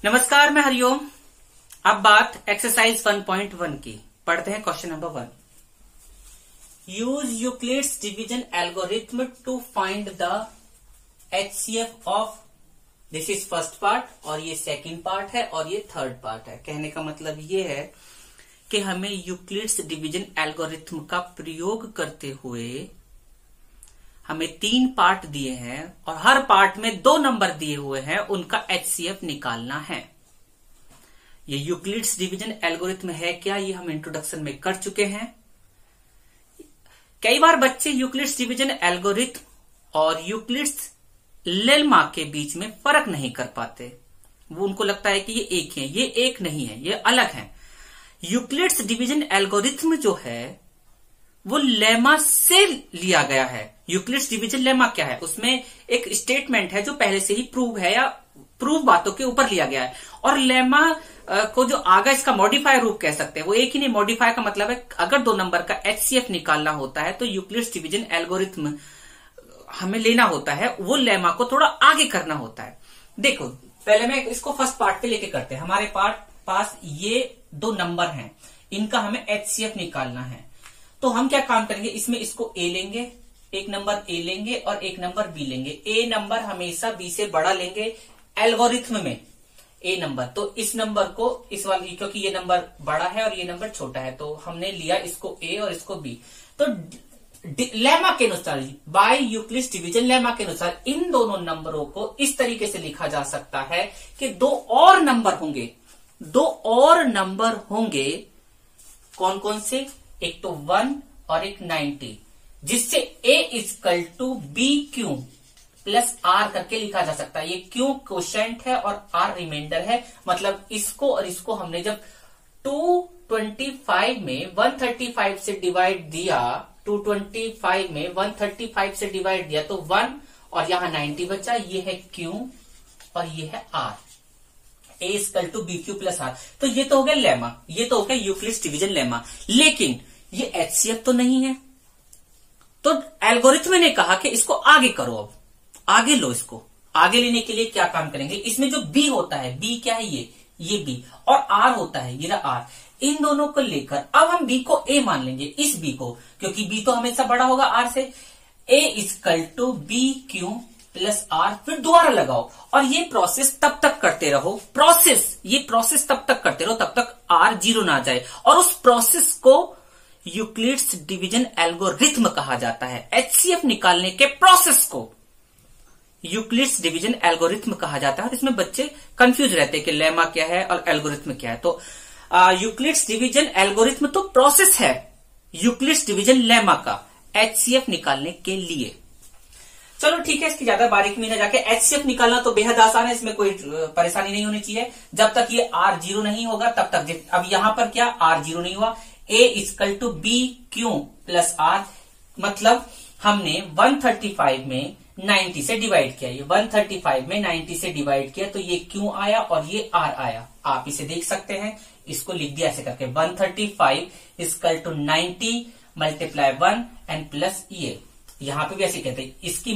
नमस्कार, मैं हरिओम। अब बात एक्सरसाइज 1.1 की। पढ़ते हैं question number 1। Use Euclid's division algorithm to find the HCF of. This is first part और ये सेकंड पार्ट है और ये थर्ड पार्ट है। कहने का मतलब ये है कि हमें यूक्लिड्स डिवीजन एल्गोरिथम का प्रयोग करते हुए हमें 3 पार्ट दिए हैं और हर पार्ट में 2 नंबर दिए हुए हैं, उनका एचसीएफ निकालना है। ये यूक्लिड्स डिवीजन एल्गोरिथम है क्या, ये हम इंट्रोडक्शन में कर चुके हैं। कई बार बच्चे यूक्लिड्स डिवीजन एल्गोरिथम और यूक्लिड्स लेम्मा के बीच में फर्क नहीं कर पाते। वो उनको लगता है कि ये एक है, ये एक नहीं है, ये अलग है। यूक्लिड्स डिवीजन एल्गोरिथम जो है वो लेमा से लिया गया है। यूक्लिड्स डिवीजन लेमा क्या है, उसमें एक स्टेटमेंट है जो पहले से ही प्रूव है या प्रूव बातों के ऊपर लिया गया है। और लेमा को जो आगे इसका मॉडिफायर रूप कह सकते हैं, वो एक ही नहीं। मॉडिफायर का मतलब है अगर 2 नंबर का एचसीएफ निकालना होता है तो यूक्लिड्स डिवीजन एल्गोरिथम हमें लेना होता है, वो लेमा को थोड़ा आगे करना होता है। देखो, पहले मैं इसको फर्स्ट पार्ट पे लेके करते हैं। हमारे पास ये 2 नंबर हैं, इनका हमें एचसीएफ निकालना है। तो हम क्या काम करेंगे, इसमें इसको ए लेंगे, एक नंबर ए लेंगे और एक नंबर बी लेंगे। ए नंबर हमेशा बी से बड़ा लेंगे एल्गोरिथम में, ए नंबर। तो इस नंबर को इस वाली, क्योंकि ये नंबर बड़ा है और ये नंबर छोटा है, तो हमने लिया इसको ए और इसको बी। तो लेमा के अनुसार, बाय यूक्लिड्स डिवीजन लेमा के अनुसार इन दोनों नंबरों को इस तरीके से लिखा जा सकता है कि 2 और नंबर होंगे। 2 और नंबर होंगे, कौन कौन से? एक तो 1 और एक 90, जिससे a equal to B Q plus R करके लिखा जा सकता है। ये क्यू क्वोशेंट है और आर रिमाइंडर है। मतलब इसको और इसको हमने जब 225 में 135 से डिवाइड दिया, 225 में 135 से डिवाइड दिया तो 1 और यहां 90 बचा। ये है क्यू और ये है R. A equal to B Q plus R. तो ये तो हो गया लेमा, ये तो हो गया यूक्लिड्स डिवीजन लेमा। लेकिन ये एचसीएफ तो नहीं है। तो एल्गोरिथम ने कहा कि इसको आगे करो, अब आगे लो। इसको आगे लेने के लिए क्या काम करेंगे, इसमें जो बी होता है, बी क्या है, ये बी, और आर होता है, ये आर। इन दोनों को लेकर अब हम बी को ए मान लेंगे, इस बी को, क्योंकि बी तो हमेशा बड़ा होगा आर से। A equal to B Q plus R, फिर दोबारा लगाओ और ये प्रोसेस तब तक करते रहो। ये प्रोसेस तब तक करते रहो तब तक आर 0 ना जाए। और उस प्रोसेस को यूक्लिड्स डिवीजन एल्गोरिथम कहा जाता है। एचसीएफ निकालने के प्रोसेस को यूक्लिड्स डिवीजन एल्गोरिथम कहा जाता है। और इसमें बच्चे कंफ्यूज रहते हैं कि लेमा क्या है और एल्गोरिथम क्या है। तो यूक्लिड्स डिवीजन एल्गोरिथम तो प्रोसेस है यूक्लिड्स डिवीजन लेमा का एचसीएफ निकालने के लिए। चलो ठीक है, इसकी ज्यादा बारीकी में न जाके एचसीएफ निकालना तो बेहद आसान है, इसमें कोई परेशानी नहीं होनी चाहिए। जब तक ये आर 0 नहीं होगा तब तक। अब यहां पर क्या आर 0 नहीं हुआ, A equal to B Q plus R, मतलब हमने 135 में 90 से डिवाइड किया। ये 135 में 90 से डिवाइड किया तो ये क्यू आया और ये आर आया। आप इसे देख सकते हैं, इसको लिख दिया ऐसे करके 135 equal to 90 multiply 1 and plus ये। यहां पे भी ऐसे कहते हैं, इसकी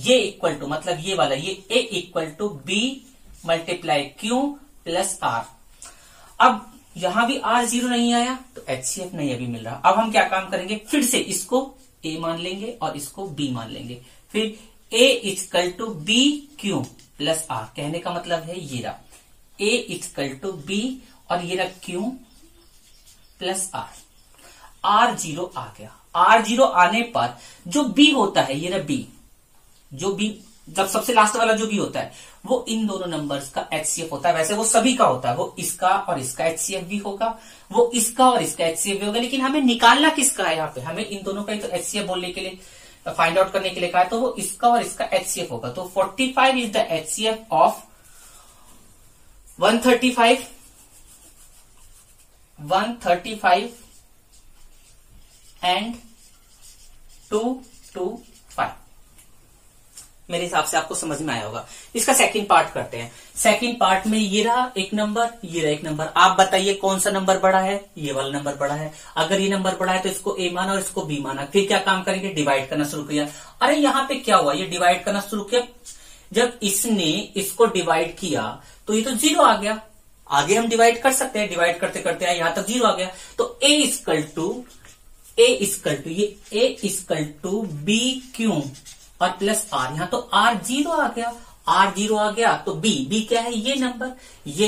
ये इक्वल टू, मतलब ये वाला, ये A equal to B multiply Q plus R. अब यहां भी आर 0 नहीं आया तो एचसीएफ नहीं अभी मिल रहा। अब हम क्या काम करेंगे, फिर से इसको ए मान लेंगे और इसको बी मान लेंगे। फिर A equal to B Q plus R, कहने का मतलब है ये रहा ए इक्वल टू बी और ये रहा क्यू प्लस आर 0 आ गया। आर 0 आने पर जो बी होता है, ये रहा बी, जो बी जब सबसे लास्ट वाला जो भी होता है वो इन दोनों नंबर्स का एचसीएफ होता है। वैसे वो सभी का होता है, वो इसका और इसका एचसीएफ भी होगा, वो इसका और इसका एचसीएफ भी होगा। लेकिन हमें निकालना किसका है, यहाँ पे हमें इन दोनों का ही तो एचसीएफ बोलने के लिए, फाइंड आउट करने के लिए कहा है, तो वो इसका और इसका एचसीएफ होगा। तो 45 is the HCF of 135 and 225। मेरे हिसाब से आपको समझ में आया होगा। इसका सेकंड पार्ट करते हैं। सेकंड पार्ट में ये रहा एक नंबर, ये रहा एक नंबर। आप बताइए कौन सा नंबर बड़ा है, ये वाला नंबर बड़ा है। अगर ये नंबर बड़ा है तो इसको ए माना और इसको बी माना। फिर क्या काम करेंगे, डिवाइड करना शुरू किया। अरे यहाँ पे क्या हुआ, ये डिवाइड करना शुरू किया। जब इसने इसको डिवाइड किया तो ये तो 0 आ गया। आगे हम डिवाइड कर सकते हैं, डिवाइड करते करते यहां तक 0 आ गया। तो ए इक्वल टू बी क्यू और प्लस आर, यहां तो आर 0 आ गया, आर 0 आ गया तो बी क्या है, ये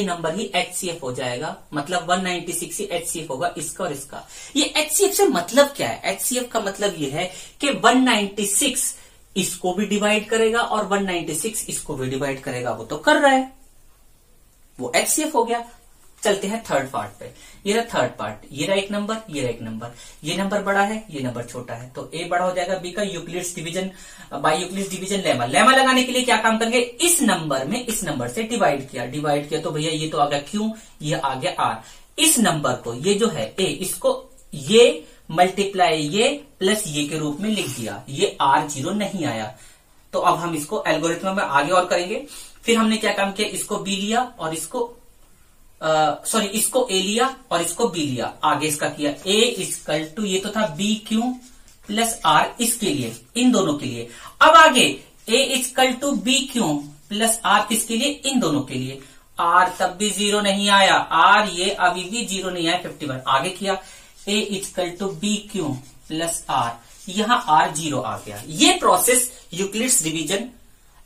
नंबर ही HCF हो जाएगा। मतलब 196 ही HCF होगा इसका और इसका। ये HCF से मतलब क्या है? HCF का मतलब ये है कि 196 इसको भी डिवाइड करेगा और 196 इसको भी डिवाइड करेगा। वो तो कर रहा है, वो HCF हो गया। चलते हैं थर्ड पार्ट पे। ये रहा थर्ड पार्ट, ये रहा एक नंबर, ये रहा एक नंबर। ये नंबर बड़ा है, ये नंबर छोटा है, तो ए बड़ा हो जाएगा बी का Euclid's division bye Euclid's division lemma. Lemma लगाने के लिए क्या काम करेंगे, इस नंबर में इस नंबर से डिवाइड किया तो भैया ये तो आ गया क्यू, ये आ गया आर। इस नंबर को, ये जो है ए, इसको ये मल्टीप्लाई ये प्लस ये के रूप में लिख दिया। ये R0 नहीं आया, तो अब हम इसको एल्गोरिथम में आगे और करेंगे। फिर हमने क्या काम किया, इसको बी लिया और इसको इसको ए लिया और इसको बी लिया। आगे इसका किया ए इक्वल टू, ये तो था बी क्यू प्लस आर, इसके लिए, इन दोनों के लिए। अब आगे A equal to B Q plus R, किसके लिए, इन दोनों के लिए। आर तब भी 0 नहीं आया, आर ये अभी भी 0 नहीं आया, 51। आगे किया A equal to B Q plus R, यहां आर 0 आ गया। ये प्रोसेस यूक्लिड्स डिवीजन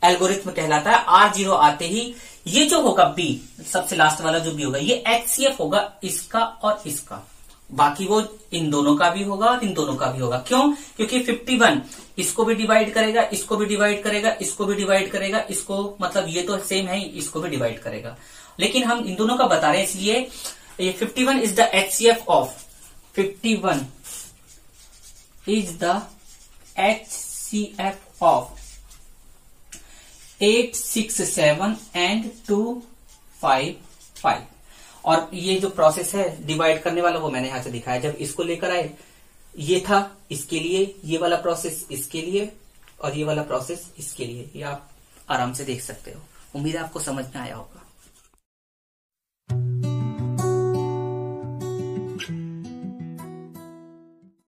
एल्गोरिथम कहलाता है। R0 आते ही ये जो होगा बी, सबसे लास्ट वाला जो बी होगा, ये HCF होगा इसका और इसका। बाकी वो इन दोनों का भी होगा और इन दोनों का भी होगा। क्यों? क्योंकि 51 इसको भी डिवाइड करेगा, इसको भी डिवाइड करेगा, इसको भी डिवाइड करेगा, इसको, मतलब ये तो सेम है, इसको भी डिवाइड करेगा। लेकिन हम इन दोनों का बता रहे हैं, इसलिए ये 51 is the HCF of 51 is the HCF of 8, 6, 7 and 2, 5, 5। और ये जो प्रोसेस है डिवाइड करने वाला, वो मैंने यहां से दिखाया। जब इसको लेकर आए, ये था इसके लिए, ये वाला प्रोसेस इसके लिए और ये वाला प्रोसेस इसके लिए। ये आप आराम से देख सकते हो। उम्मीद है आपको समझ में आया होगा।